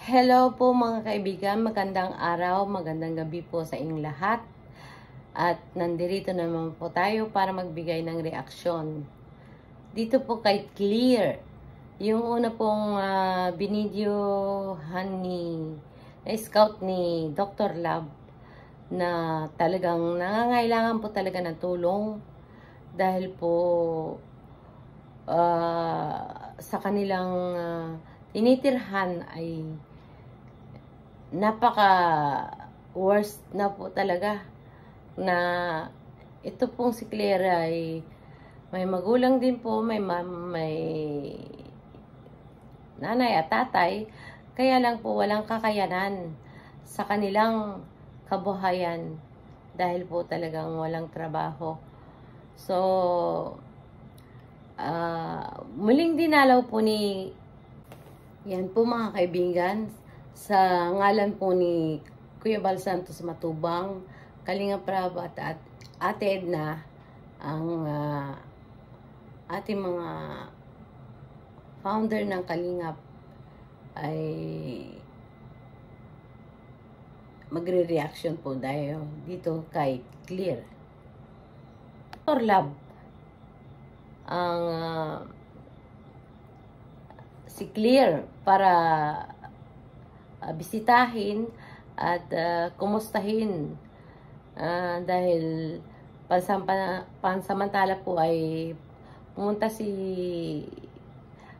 Hello po mga kaibigan, magandang araw, magandang gabi po sa inyong lahat. At nandito naman po tayo para magbigay ng reaksyon. Dito po kay Clear, yung una pong binidyohan na scout ni Dr. Love na talagang nangangailangan po talaga ng tulong dahil po sa kanilang tinitirhan ay napaka worst na po talaga na ito pong si Claire ay may magulang din po, may nanay at tatay, kaya lang po walang kakayanan sa kanilang kabuhayan dahil po talagang walang trabaho. So muling dinalaw po yan po mga kaibigan, sa ngalan po ni Kuya Bal Santos Matubang, Kalinga Prab at Ate Edna, ang ating mga founder ng Kalingap ay magre-reaction po tayo dito kay Clear. Dr. Love, ang si Clear para bisitahin at kumustahin dahil pansamantala po ay pumunta si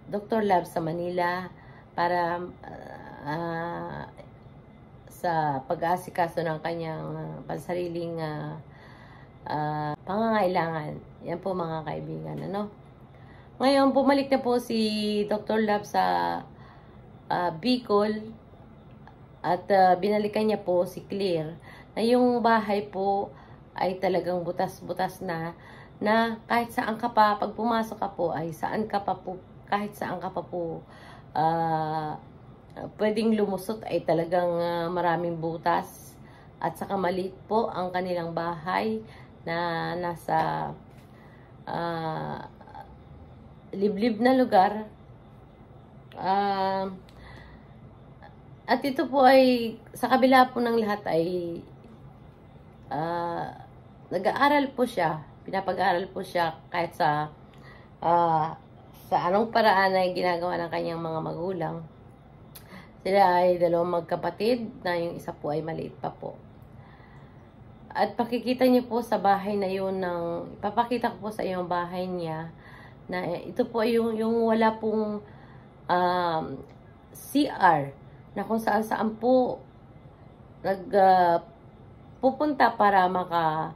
Dr. Love sa Manila para sa pag-aasikaso ng kanyang pansariling pangangailangan. Yan po mga kaibigan, ano? Ngayon, bumalik na po si Dr. Love sa Bicol at binalikan niya po si Clear na yung bahay po ay talagang butas-butas na kahit saan ka pa, pag pumasok ka po ay saan ka pa po, kahit saan ka pa po pwedeng lumusot ay talagang maraming butas at saka maliit po ang kanilang bahay na nasa liblib na lugar. At ito po ay sa kabila po ng lahat ay nag-aaral po siya, pinapag-aaral po siya kahit sa anong paraan ay ginagawa ng kanyang mga magulang. Sila ay dalawang magkapatid na yung isa po ay maliit pa po. At pakikita niyo po sa bahay na yun, ipapakita ko po sa yung bahay niya na ito po yung wala pong CR na kung saan po pupunta para maka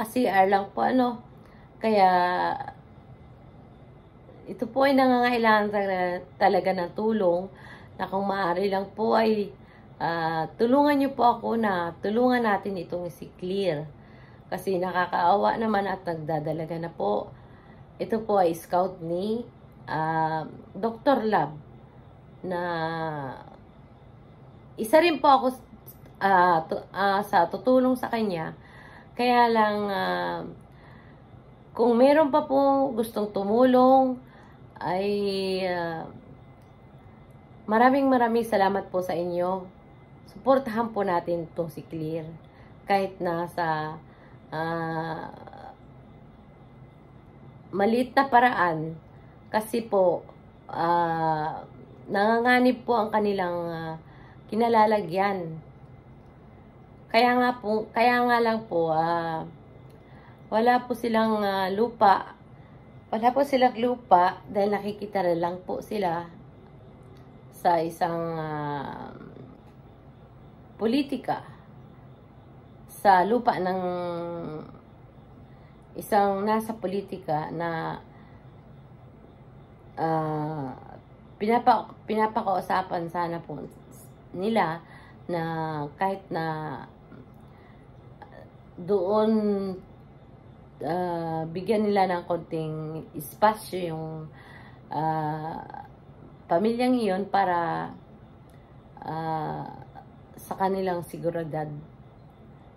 CR lang po, ano. Kaya ito po ay nangangailangan talaga ng tulong na kung maaari lang po ay tulungan niyo po ako na tulungan natin itong si Clear. Kasi nakakaawa naman at nagdadalaga na po. Ito po ay scout ni Dr. Love na isa rin po ako sa tutulong sa kanya. Kaya lang kung meron pa po gustong tumulong ay maraming salamat po sa inyo. Suportahan po natin itong si Clear kahit nasa maliit na paraan, kasi po nanganganib po ang kanilang kinalalagyan. Kaya nga lang po wala po silang lupa. Wala po silang lupa dahil nakikita na lang po sila sa isang politika sa lupa ng isang nasa politika na pinapakausapan sana po nila na kahit na doon bigyan nila ng konting espasyo yung pamilyang iyon para sa kanilang seguridad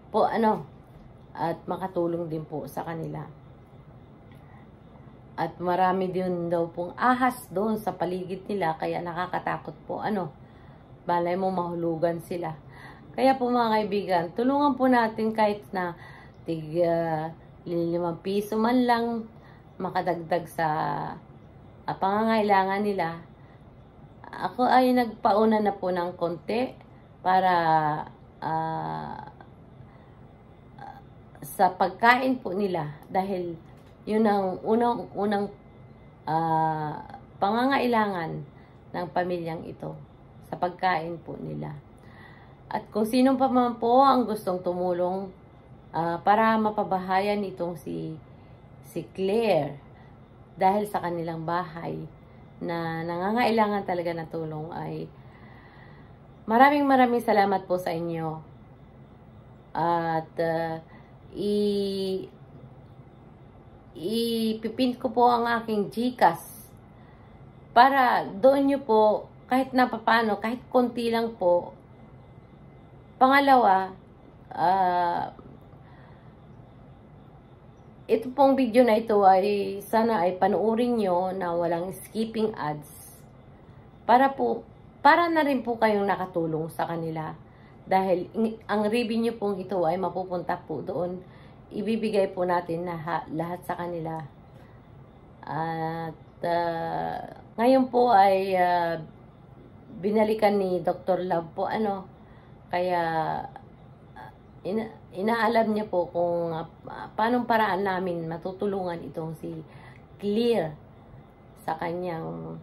po, ano, at makatulong din po sa kanila. At marami din daw pong ahas doon sa paligid nila, kaya nakakatakot po. Balay mo mahulugan sila. Kaya po mga kaibigan, tulungan po natin kahit na tig 5 piso man lang makadagdag sa pangangailangan nila. Ako ay nagpauna na po ng konti para sa pagkain po nila, dahil yun ang unang pangangailangan ng pamilyang ito, sa pagkain po nila. At kung sino pa man po ang gustong tumulong para mapabahayan itong si Claire, dahil sa kanilang bahay na nangangailangan talaga ng tulong, ay maraming salamat po sa inyo. At ipipint ko po ang aking GCash para doon nyo po kahit na paano, kahit konti lang po. Pangalawa, ito pong video na ito ay sana ay panuorin nyo na walang skipping ads, para na rin po kayong nakatulong sa kanila, dahil ang revenue pong ito ay mapupunta po doon, ibibigay po natin na lahat sa kanila. At ngayon po ay binalikan ni Dr. Love po kaya inaalam niya po kung paanong paraan namin matutulungan itong si Claire sa kanyang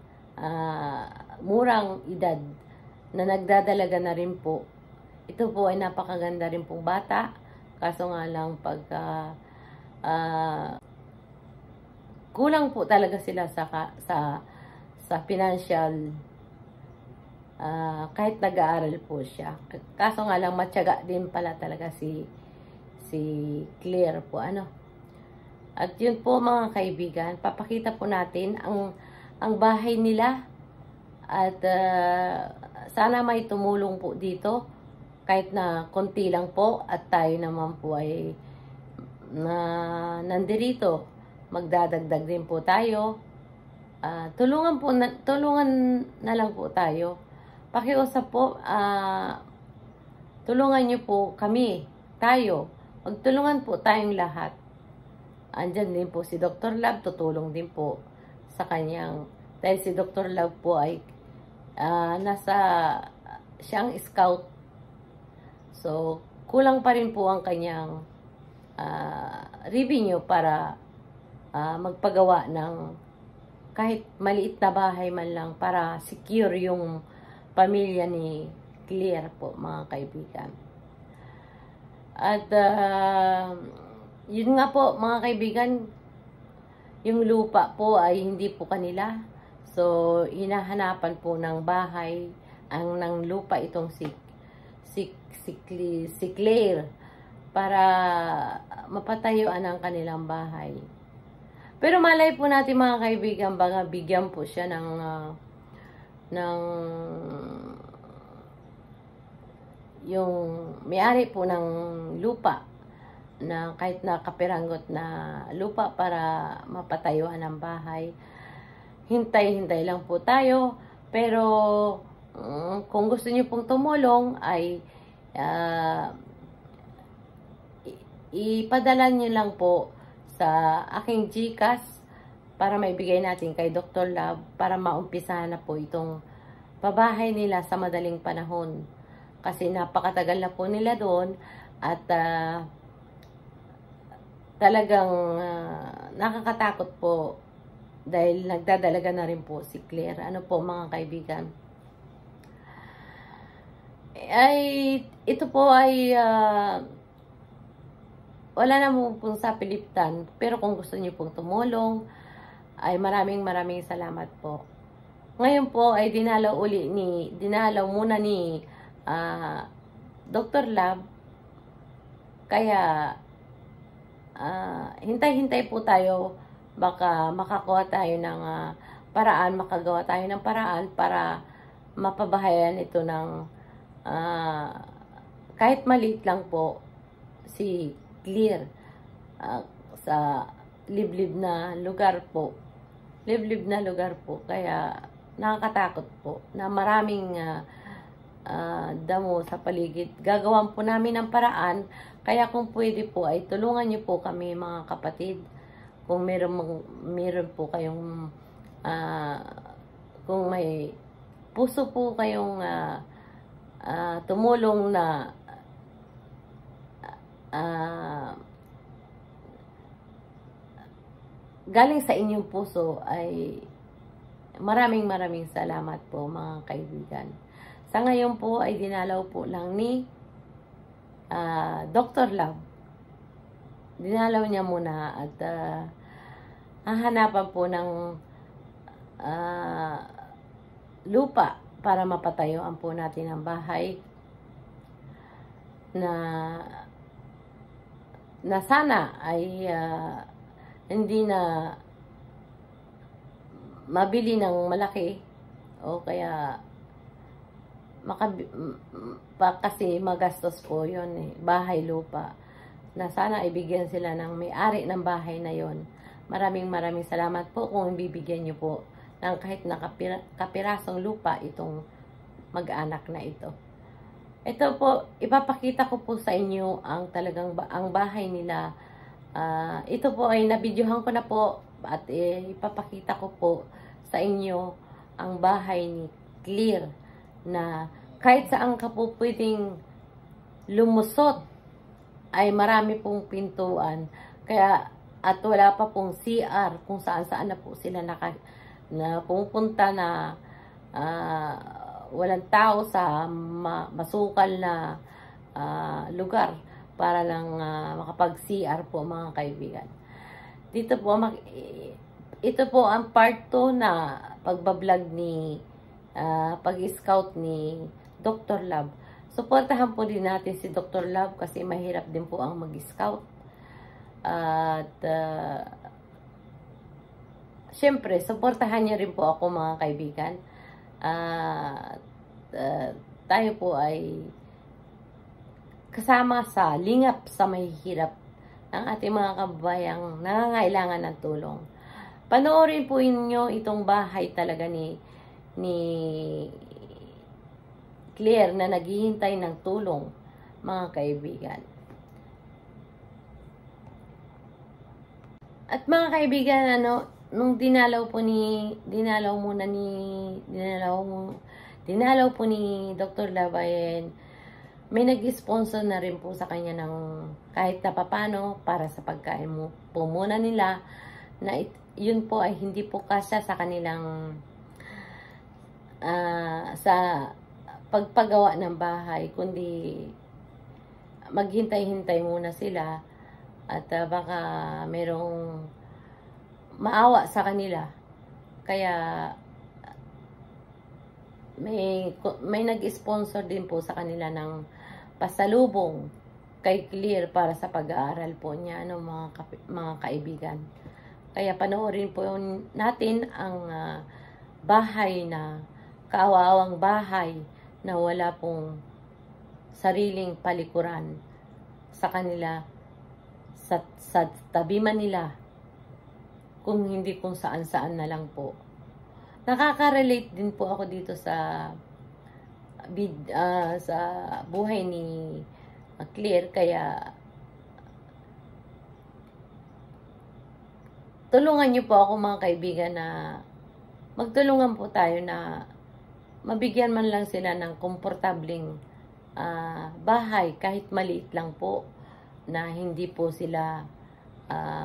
murang edad na nagdadalaga na rin po. Ito po ay napakaganda rin pong bata, kaso nga lang pagka kulang po talaga sila sa financial, kahit nag-aaral po siya. Kaso nga lang matyaga din pala talaga si Claire po At yun po mga kaibigan, papakita po natin ang bahay nila, at sana may tumulong po dito kahit na konti lang po, at tayo naman po ay nandirito, magdadagdag din po tayo. Tulungan na lang po tayo. Pakiusap po, tulungan niyo po kami, tayo. Magtulungan po tayong lahat. Andyan din po si Dr. Love, tutulong din po sa kanyang, dahil si Dr. Love po ay siyang scout. So, kulang pa rin po ang kanyang revenue para magpagawa ng kahit maliit na bahay man lang, para secure yung pamilya ni Claire po mga kaibigan. At yun nga po mga kaibigan, yung lupa po ay hindi po kanila. So, hinahanapan po ng bahay ng lupa itong si Claire para mapatayuan ang kanilang bahay. Pero malay po natin mga kaibigan, baka bigyan po siya ng yung may-ari po ng lupa, na kahit na kapiranggot na lupa para mapatayuan ng bahay. Hintay-hintay lang po tayo. Pero kung gusto niyo pong tumulong ay ipadala niyo lang po sa aking GCash para maibigay natin kay Dr. Love, para maumpisahan na po itong pabahay nila sa madaling panahon. Kasi napakatagal na po nila doon, at talagang nakakatakot po, dahil nagdadalaga na rin po si Claire. Po mga kaibigan? Ito po ay wala na pong sa Piliptan, pero kung gusto niyo pong tumulong, ay maraming salamat po. Ngayon po ay dinalaw muna ni Dr. Love, kaya hintay-hintay po tayo, baka makakuha tayo ng makagawa tayo ng paraan para mapabahayan ito ng kahit maliit lang po si Claire sa liblib na lugar po. liblib na lugar po. Kaya nakakatakot po na maraming damo sa paligid. Gagawan po namin ng paraan. Kaya kung pwede po ay tulungan niyo po kami mga kapatid. Kung meron po kayong kung may puso po kayong tumulong na galing sa inyong puso, ay maraming salamat po mga kaibigan. Sa ngayon po ay dinalaw po lang ni Dr. Love. Dinalaw niya muna at hahanapan po ng lupa para mapatayuan po natin ang bahay na sana ay hindi na mabili ng malaki o kaya kasi magastos po yun bahay lupa, na sana ibigyan sila ng may-ari ng bahay na yon. Maraming salamat po kung bibigyan nyo po ng kahit na kapirasong lupa itong mag-anak na ito. Ito po, ipapakita ko po sa inyo ang talagang ang bahay nila. Ito po ay nabidyohan ko na po at ipapakita ko po sa inyo ang bahay ni Clear, na kahit saan ka po pwedeng lumusot ay marami pong pintuan. Kaya at wala pa pong CR kung saan na po sila na pupunta na walang tao sa masukal na lugar para lang makapag-CR po mga kaibigan. Dito po, ito po ang part 2 na pagbablog ni pag-scout ni Dr. Love. Suportahan po din natin si Dr. Love kasi mahirap din po ang mag-scout. At syempre, suportahan niyo rin po ako mga kaibigan. Tayo po ay kasama sa lingap sa mahihirap ng ating mga kababayang nangangailangan ng tulong. Panoorin po inyo itong bahay talaga ni Claire na naghihintay ng tulong mga kaibigan. At mga kaibigan, nung dinalaw po ni Dr. Lavayen, may nag-sponsor na rin po sa kanya ng kahit na papano para sa pagkain mo po muna nila, na yun po ay hindi po kasya sa kanilang sa pagpagawa ng bahay, kundi maghintay-hintay muna sila at baka merong maawa sa kanila. Kaya may nag-sponsor din po sa kanila ng pasalubong kay Clear para sa pag-aaral po niya, mga kaibigan. Kaya panoorin po natin ang bahay na kaawawang bahay na wala pong sariling palikuran sa kanila, sa tabi man nila, kung hindi kung saan-saan na lang po. Nakaka-relate din po ako dito sa buhay ni Claire, kaya tulungan niyo po ako mga kaibigan na magtulungan po tayo na mabigyan man lang sila ng komportabling bahay, kahit maliit lang po, na hindi po sila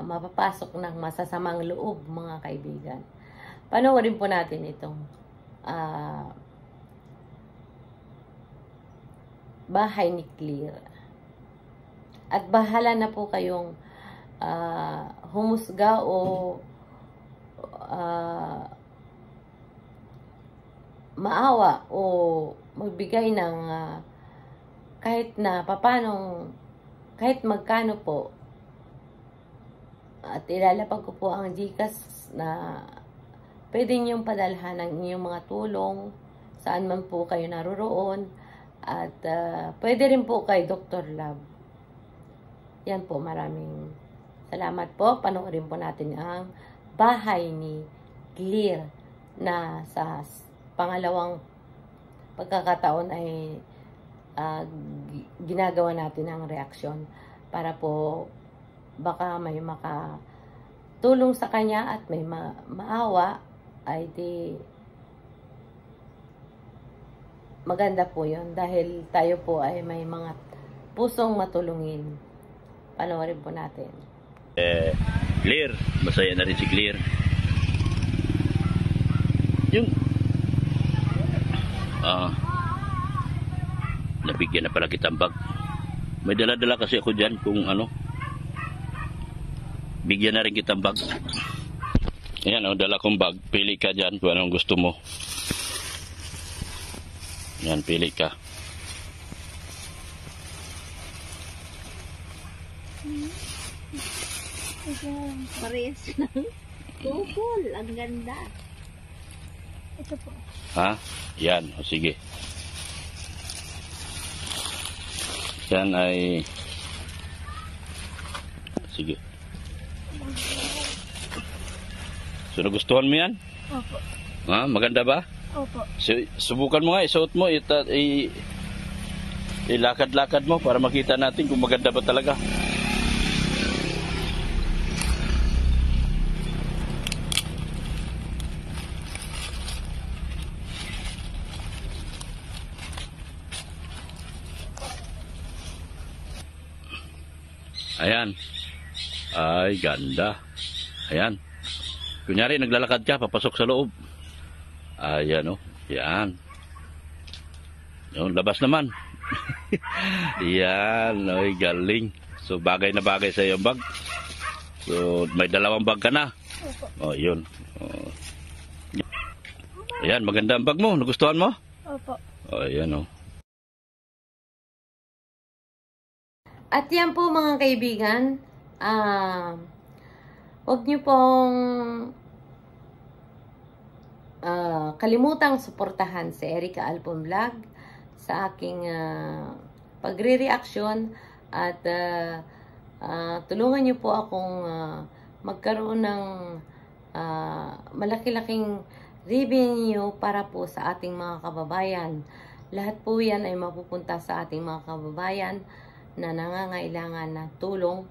mapapasok ng masasamang loob mga kaibigan. Panoorin po natin itong bahay ni Claire. At bahala na po kayong humusga o maawa o magbigay ng kahit na papanong, kahit magkano po. At ilalapag ko po ang GCash na pwede niyong padalhan ng inyong mga tulong saan man po kayo naroroon. At pwede rin po kay Dr. Love. Yan po, maraming salamat po. Panoorin po natin ang bahay ni Clear na sa pangalawang pagkakataon ay ginagawa natin ang reaksyon para po baka may makatulong sa kanya at may maawa, ay di maganda po yun dahil tayo po ay may mga pusong matulungin. Panoorin po natin. Clear, masaya na rin si Clear. Yung nabigyan na pala kitang bag. May dala-dala kasi ako dyan kung ano. Bigyan na rin kitang bag. Ayan, dala kong bag. Pili ka dyan kung anong gusto mo. Ayan, pili ka. Parehas lang. Cool, ang ganda. Ito po. Ha? Yan, o sige. Yan ay... Sige. So, nagustuhan mo yan? Opo. Ha? Maganda ba? Opo. Subukan mo nga, isuot mo, ilakad-lakad mo para makita natin kung maganda ba talaga. Ayan. Ay, ganda. Ayan. Kunyari, naglalakad ka, papasok sa loob. Ayan, oh. Yan. Yung labas naman. Yan. Ay, galing. So, bagay na bagay sa iyong bag. So, may dalawang bag ka na. Oh, yun. Oh. Ayan, maganda ang bag mo. Nagustuhan mo? Opo. Oh, ayan, oh. At yan po mga kaibigan, huwag niyo pong kalimutang suportahan si Erica Alpon Vlog sa aking pagre-reaction at tulungan niyo po akong magkaroon ng malaki-laking revenue para po sa ating mga kababayan. Lahat po yan ay mapupunta sa ating mga kababayan na nangangailangan ng tulong,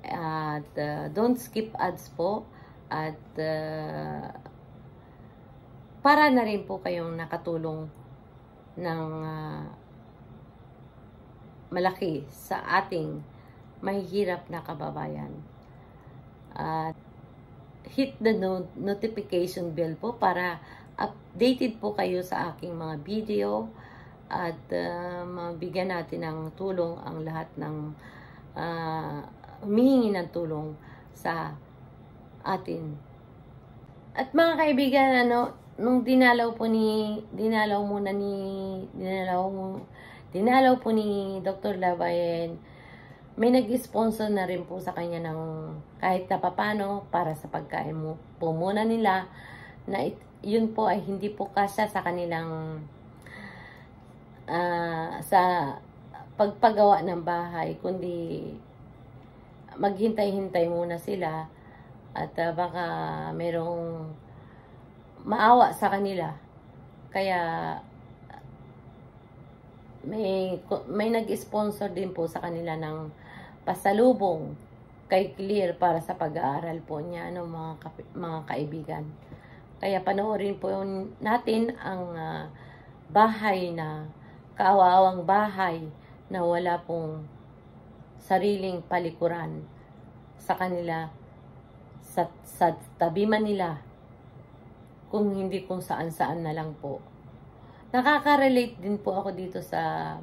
at don't skip ads po, at para na rin po kayong nakatulong ng malaki sa ating mahihirap na kababayan. At hit the notification bell po para updated po kayo sa aking mga video, at mabigyan natin ng tulong ang lahat ng humihingi ng tulong sa atin. At mga kaibigan, nung dinalaw po ni Dr. Lavayen, may nag-sponsor na rin po sa kanya ng kahit na papano para sa pagkain mo po muna nila, na yun po ay hindi po kasya sa kanilang sa pagpagawa ng bahay, kundi maghintay-hintay muna sila at baka merong maawa sa kanila. Kaya may nag-sponsor din po sa kanila ng pasalubong kay Clear para sa pag-aaral po niya, mga kaibigan. Kaya panoorin po natin ang bahay na kaawawang bahay na wala pong sariling palikuran sa kanila, sa tabi man nila, kung hindi kung saan-saan na lang po. Nakaka-relate din po ako dito sa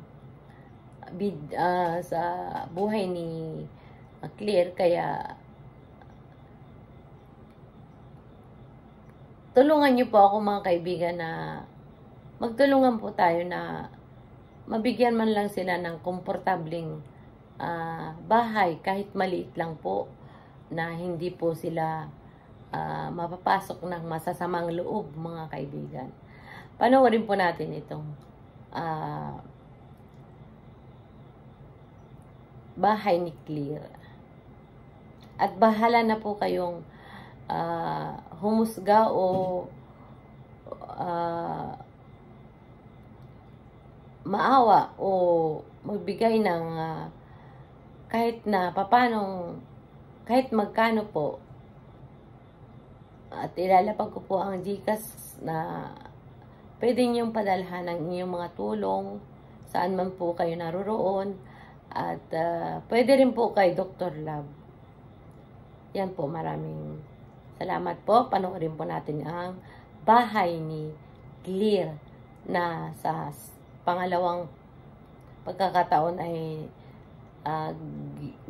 buhay ni Clear, kaya tulungan niyo po ako mga kaibigan na magtulungan po tayo na mabigyan man lang sila ng komportabling bahay, kahit maliit lang po, na hindi po sila mapapasok ng masasamang loob, mga kaibigan. Panoorin po natin itong bahay ni Clear. At bahala na po kayong humusga o maawa o magbigay ng kahit na papanong, kahit magkano po, at ilalapag ko po ang GCash na pwede niyong padalhan ng inyong mga tulong saan man po kayo naroroon, at pwede rin po kay Dr. Love. Yan po, maraming salamat po. Panoorin po natin ang bahay ni Clear na sa pangalawang pagkakataon ay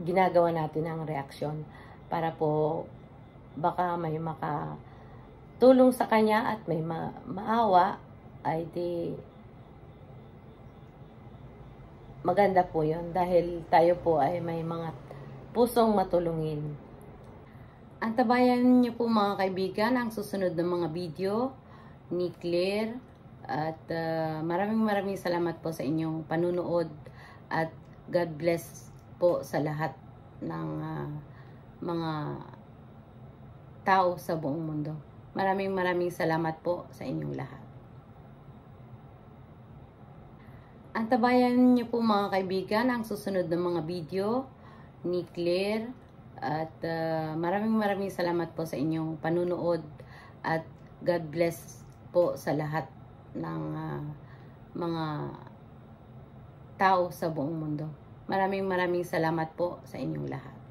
ginagawa natin ang reaksyon para po baka may makatulong sa kanya at may maawa, ay di maganda po yun dahil tayo po ay may mga pusong matulungin. Antabayan niyo po mga kaibigan ang susunod na mga video ni Claire, at maraming salamat po sa inyong panunood, at God bless po sa lahat ng mga tao sa buong mundo. Maraming salamat po sa inyong lahat. Antabayan niyo po mga kaibigan ang susunod na mga video ni Claire, at maraming salamat po sa inyong panunood, at God bless po sa lahat ng mga tao sa buong mundo. Maraming salamat po sa inyong lahat.